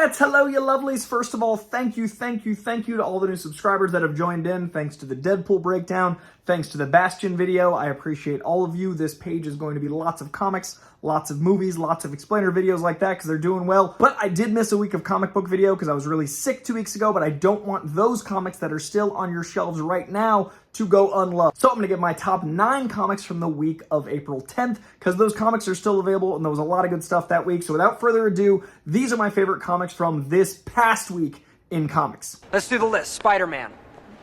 Alright, hello you lovelies. First of all, thank you to all the new subscribers that have joined in. Thanks to the Deadpool breakdown. Thanks to the Bastion video. I appreciate all of you. This page is going to be lots of comics, lots of movies, lots of explainer videos like that because they're doing well. But I did miss a week of comic book video because I was really sick 2 weeks ago, but I don't want those comics that are still on your shelves right now to go unloved. So I'm going to get my top 9 comics from the week of April 10th because those comics are still available and there was a lot of good stuff that week. So without further ado, these are my favorite comics from this past week in comics. Let's do the list. Spider-Man.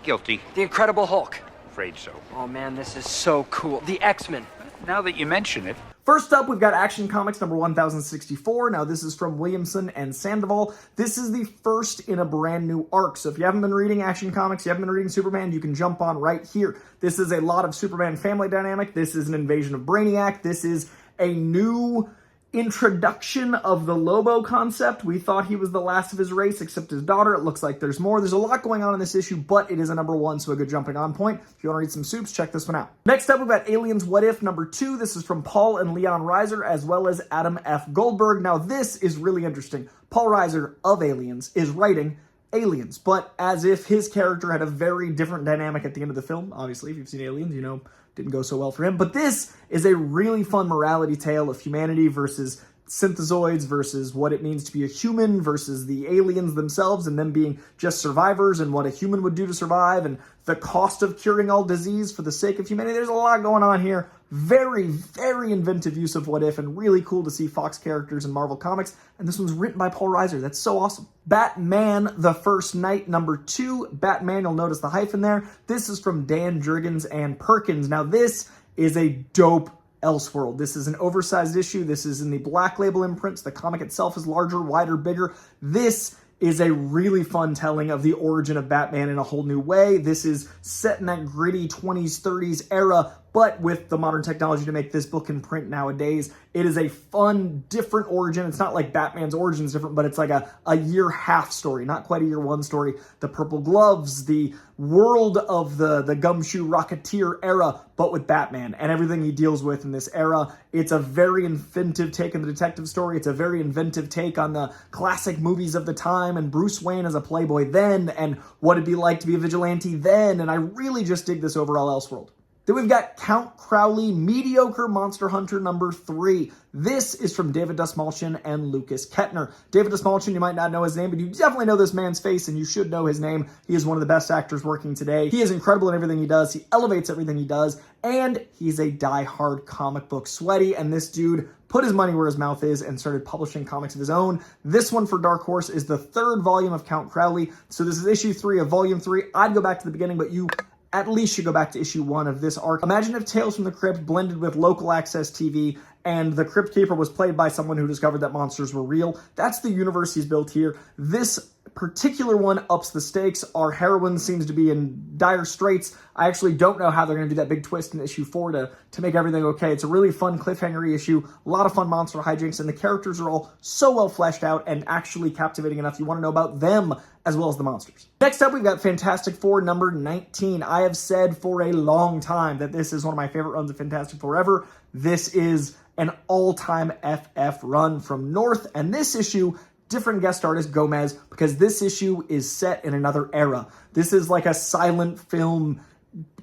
Guilty. The Incredible Hulk. Afraid so. Oh man, this is so cool. The X-Men. Now that you mention it. First up, we've got Action Comics number 1064. Now, this is from Williamson and Sandoval. This is the first in a brand new arc. So if you haven't been reading Action Comics, you haven't been reading Superman, you can jump on right here. This is a lot of Superman family dynamic. This is an invasion of Brainiac. This is a new introduction of the Lobo concept. We thought he was the last of his race, except his daughter. It looks like there's more. There's a lot going on in this issue, but it is a number 1, so a good jumping on point. If you want to read some soups, check this one out. Next up, we've got Aliens What If number 2. This is from Paul and Leon Reiser, as well as Adam F. Goldberg. Now, this is really interesting. Paul Reiser of Aliens is writing Aliens, but as if his character had a very different dynamic at the end of the film. Obviously, if you've seen Aliens, you know didn't go so well for him. But this is a really fun morality tale of humanity versus synthezoids versus what it means to be a human versus the aliens themselves and them being just survivors and what a human would do to survive and the cost of curing all disease for the sake of humanity. There's a lot going on here. Very, very inventive use of What If and really cool to see Fox characters in Marvel Comics. And this one's written by Paul Reiser. That's so awesome. Batman The First Night number 2. Batman, you'll notice the hyphen there. This is from Dan Jurgens and Perkins. Now this is a dope Elseworld. This is an oversized issue. This is in the Black Label imprints. The comic itself is larger, wider, bigger. This is a really fun telling of the origin of Batman in a whole new way. This is set in that gritty 20s, 30s era, but with the modern technology to make this book in print nowadays. It is a fun, different origin. It's not like Batman's origin is different, but it's like a year half story, not quite a year 1 story. The purple gloves, the world of the gumshoe rocketeer era, but with Batman and everything he deals with in this era. It's a very inventive take on the detective story. It's a very inventive take on the classic movies of the time and Bruce Wayne as a playboy then and what it'd be like to be a vigilante then. And I really just dig this overall Elseworld. Then we've got Count Crowley, Mediocre Monster Hunter number 3. This is from David Dastmalchian and Lucas Kettner. David Dastmalchian, you might not know his name, but you definitely know this man's face, and you should know his name. He is one of the best actors working today. He is incredible in everything he does. He elevates everything he does, and he's a die-hard comic book sweaty, and this dude put his money where his mouth is and started publishing comics of his own. This one for Dark Horse is the 3rd volume of Count Crowley, so this is issue 3 of volume 3. I'd go back to the beginning, but you at least should go back to issue 1 of this arc. Imagine if Tales from the Crypt blended with local access TV and the Crypt Keeper was played by someone who discovered that monsters were real. That's the universe he's built here. This particular one ups the stakes. Our heroine seems to be in dire straits. I actually don't know how they're going to do that big twist in issue 4 to make everything okay. It's a really fun cliffhanger issue, a lot of fun monster hijinks, and the characters are all so well fleshed out and actually captivating enough you want to know about them as well as the monsters. Next up, we've got Fantastic Four number 19. I have said for a long time that this is one of my favorite runs of Fantastic Four ever. This is an all-time FF run from North, and this issue, different guest artist Gomez, because this issue is set in another era. This is like a silent film,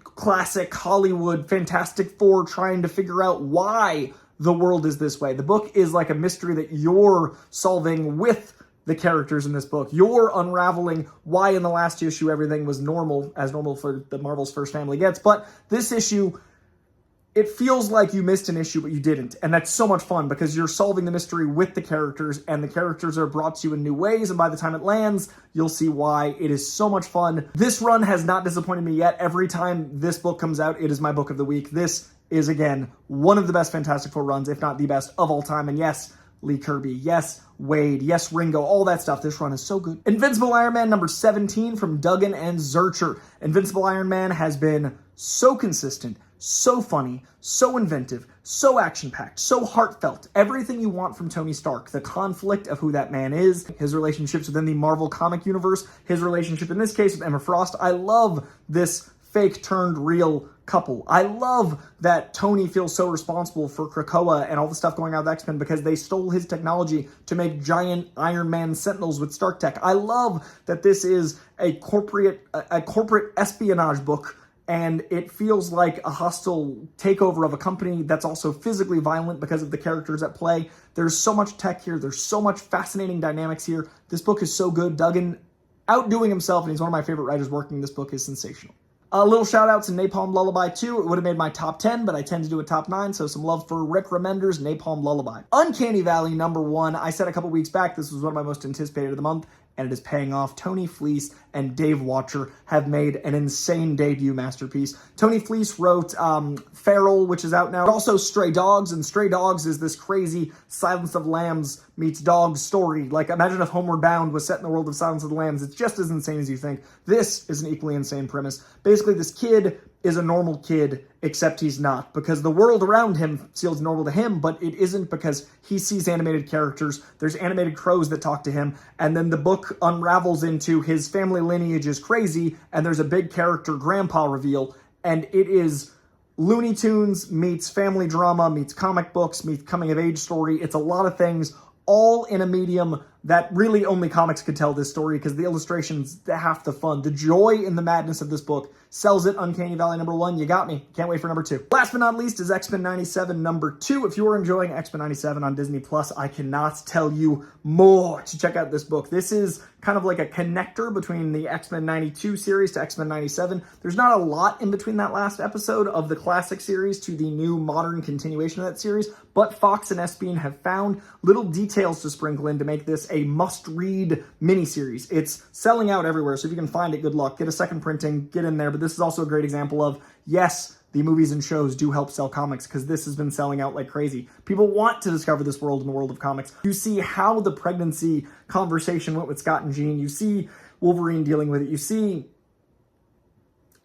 classic Hollywood Fantastic Four trying to figure out why the world is this way. The book is like a mystery that you're solving with the characters in this book. You're unraveling why in the last issue everything was normal, as normal for the Marvel's First Family gets, but this issue, it feels like you missed an issue, but you didn't. And that's so much fun because you're solving the mystery with the characters and the characters are brought to you in new ways. And by the time it lands, you'll see why. It is so much fun. This run has not disappointed me yet. Every time this book comes out, it is my book of the week. This is, again, one of the best Fantastic Four runs, if not the best of all time. And yes, Lee Kirby, yes, Wade, yes, Ringo, all that stuff. This run is so good. Invincible Iron Man number 17 from Duggan and Zurcher. Invincible Iron Man has been so consistent, so funny, so inventive, so action-packed, so heartfelt. Everything you want from Tony Stark. The conflict of who that man is, his relationships within the Marvel comic universe, his relationship in this case with Emma Frost. I love this fake turned real couple. I love that Tony feels so responsible for Krakoa and all the stuff going on with X-Men because they stole his technology to make giant Iron Man Sentinels with Stark Tech. I love that this is a corporate espionage book, and it feels like a hostile takeover of a company that's also physically violent because of the characters at play. There's so much tech here. There's so much fascinating dynamics here. This book is so good. Duggan outdoing himself, and he's one of my favorite writers working. This book is sensational. A little shout out to Napalm Lullaby 2. It would have made my top 10, but I tend to do a top 9, so some love for Rick Remender's Napalm Lullaby. Uncanny Valley #1. I said a couple weeks back this was one of my most anticipated of the month, and it is paying off. Tony Fleece and Dave Watcher have made an insane debut masterpiece. Tony Fleece wrote Feral, which is out now, but also Stray Dogs, and Stray Dogs is this crazy Silence of Lambs meets Dogs story. Like, imagine if Homeward Bound was set in the world of Silence of the Lambs. It's just as insane as you think. This is an equally insane premise. Basically, this kid is a normal kid, except he's not, because the world around him feels normal to him, but it isn't because he sees animated characters. There's animated crows that talk to him, and then the book unravels into his family lineage is crazy, and there's a big character grandpa reveal, and it is Looney Tunes meets family drama, meets comic books, meets coming-of-age story. It's a lot of things, all in a medium that really only comics could tell this story because the illustrations, half the fun. The joy in the madness of this book sells it. Uncanny Valley #1. You got me. Can't wait for #2. Last but not least is X-Men 97 #2. If you are enjoying X-Men 97 on Disney Plus, I cannot tell you more to check out this book. This is kind of like a connector between the X-Men 92 series to X-Men 97. There's not a lot in between that last episode of the classic series to the new modern continuation of that series, but Fox and Espien have found little details to sprinkle in to make this a must-read miniseries. It's selling out everywhere, so if you can find it, good luck. Get a second printing, get in there, but this is also a great example of, yes, the movies and shows do help sell comics because this has been selling out like crazy. People want to discover this world in the world of comics. You see how the pregnancy conversation went with Scott and Jean. You see Wolverine dealing with it. You see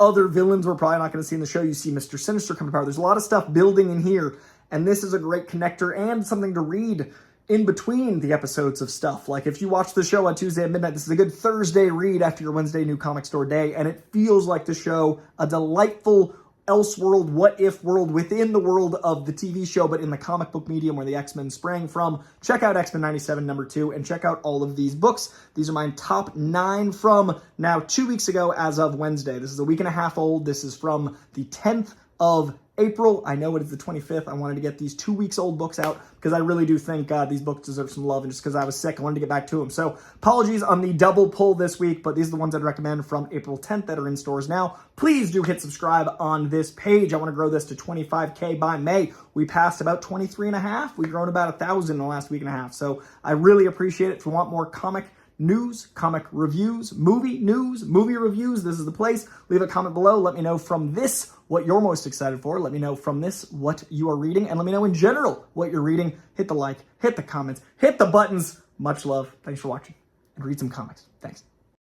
other villains we're probably not going to see in the show. You see Mr. Sinister come to power. There's a lot of stuff building in here, and this is a great connector and something to read in between the episodes of stuff. Like, if you watch the show on Tuesday at midnight, this is a good Thursday read after your Wednesday New Comic Store day, and it feels like the show, a delightful Elseworld, what-if world within the world of the TV show, but in the comic book medium where the X-Men sprang from. Check out X-Men 97 #2, and check out all of these books. These are my top 9 from now 2 weeks ago as of Wednesday. This is a week and a half old. This is from the 10th of April. I know it is the 25th. I wanted to get these 2 weeks old books out because I really do think these books deserve some love, and just because I was sick, I wanted to get back to them. So apologies on the double pull this week, but these are the ones I'd recommend from April 10th that are in stores now. Please do hit subscribe on this page. I want to grow this to 25K by May. We passed about 23.5. We've grown about 1,000 in the last week and a half. So I really appreciate it. If you want more comic news, comic reviews, movie news, movie reviews, this is the place. Leave a comment below. Let me know from this what you're most excited for. Let me know from this what you are reading, and let me know in general what you're reading. Hit the like, hit the comments, hit the buttons. Much love. Thanks for watching, and read some comics. Thanks.